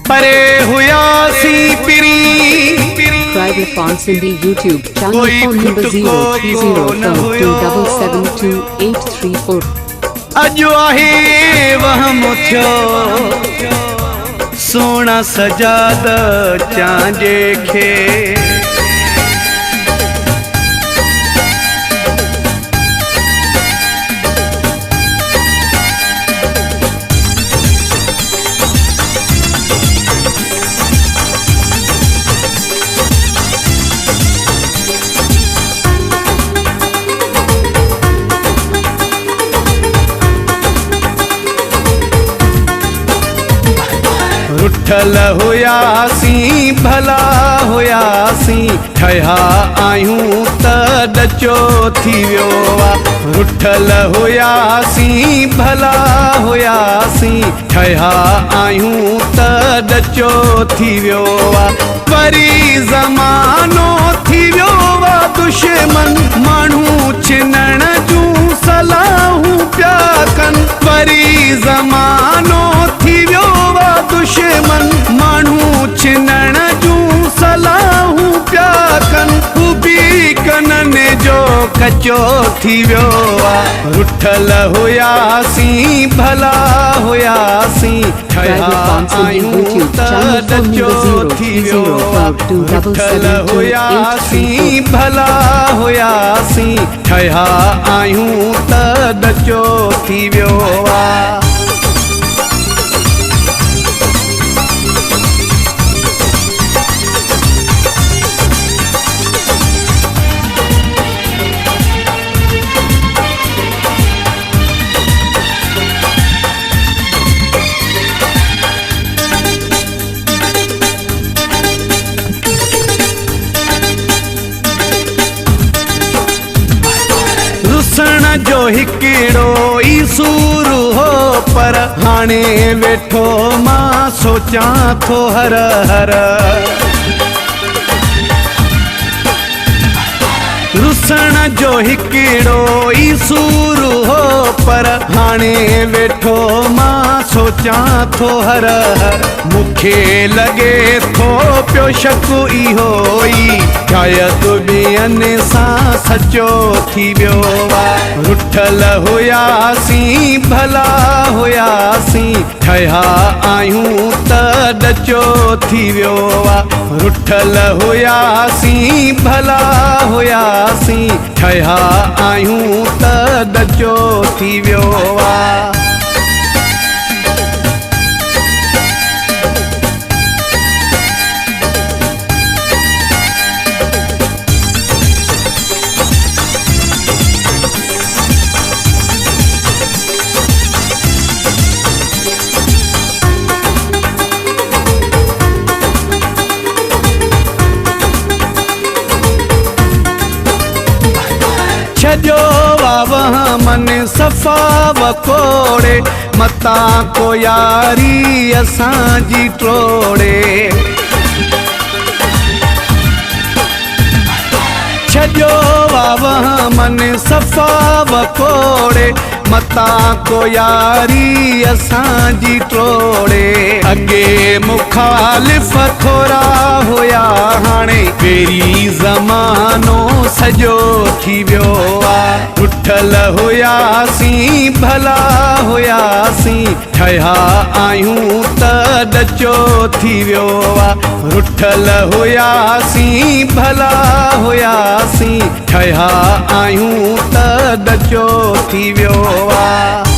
परे हुयासी पिरी Subscribe Irfan Sindhi YouTube channel. कोई Phone number खुट कोई न हुयो 03042772834. अॼु आहे वहम थियो सोना सजाद चांजे खे रुठल हुयासी भला हुयासी ठहिया आहियूं त ॾचो थी वियो आहे रुठल हुयासी भला हुयासी ठहिया आहियूं त ॾचो थी वियो आहे वरी ज़मानो थी वियो आहे दुश्मन माण्हू छिनण जूं सलाहूं पिया कनि वरी ज़मानो थी वियो आहे दुश्मन माण्हू छिनण जूं सलाहूं पिया कनि खूबी कननि जो कचो थी वियो आहे रुठल हुयासी भला हुयासी ठहिया आहियूं त ॾचो थी वियो आहे रुठल हुयासी भला हुयासी ठहिया आहियूं त ॾचो थी वियो आहे रुसण जो हिकिड़ो ई सूर हो पर हाणे वेठो मां सोचां थो हर हर रुसण जो हिकिड़ो ई सूर हो पर हाणे वेठो मां सोचां थो हर हर मूंखे लॻे थो पियो शक इहो ई शायद ॿियनि सां सचो थी वियो आहे रुठल हुयासी भला हुयासी ठहिया आहियूं त ॾचो थी वियो आहे रुठल हुयासी भला हुयासी ठहिया आहियूं त ॾचो थी वियो आहे छजो वाह मन सफ़ा वकोड़े मता को यारी असांजी टोड़े छजो वाह मन सफ़ा वकोड़े मता को यारी असांजी टोड़े अॻे मुखालिफ़ थोरा हुया हाणे पहिरीं ज़मानो सॼो थी वियो आहे रुठल हुयासी भला हुयासी ठहिया आहियूं त ॾचो थी वियो आहे रुठल हुयासी भला हुयासी ठहिया आहियूं त ॾचो थी वियो आहे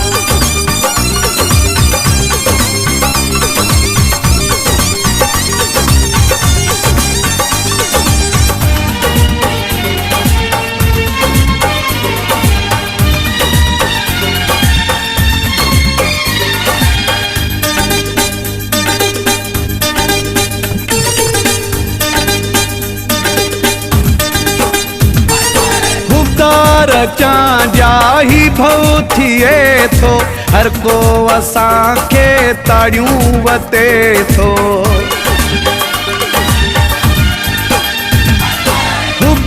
चांजा ही भव थिए थो हर को असांखे ताड़ियूं वते थो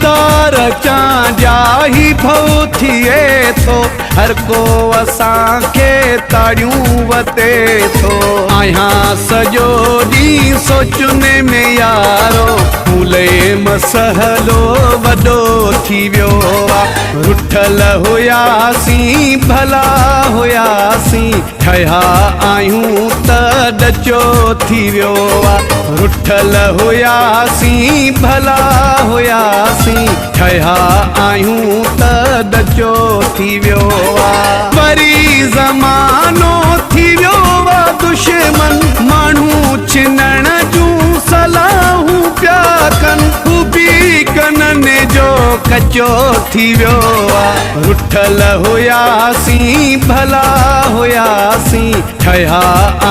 दीदार चांजा ही भउ थिए थो हर को असांखे ताड़ियूं वते थो आहियां सॼो ॾींहुं सोचने में यारो फूले मसहलो वॾो थी वियो आहे रुठल हुयासीं भला हुयासीं ठहिया आहियूं त ॾचो थी वियो आहे रुठल हुयासीं भला हुयासीं ठहिया आहियूं त ॾचो थी वियो आहे वरी ज़मानो थी वियो आहे दुश्मन माण्हू छिनण जूं सलाहूं पिया कनि हू बि कननि जो कचो थी वियो आहे रुठल हुयासीं भला हुयासीं ठहिया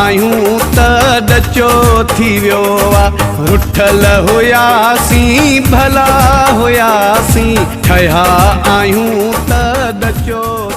आहियूं त ॾचो थी वियो आहे रुठल हुयासीं भला हुयासीं ठहिया आहियूं त ॾचो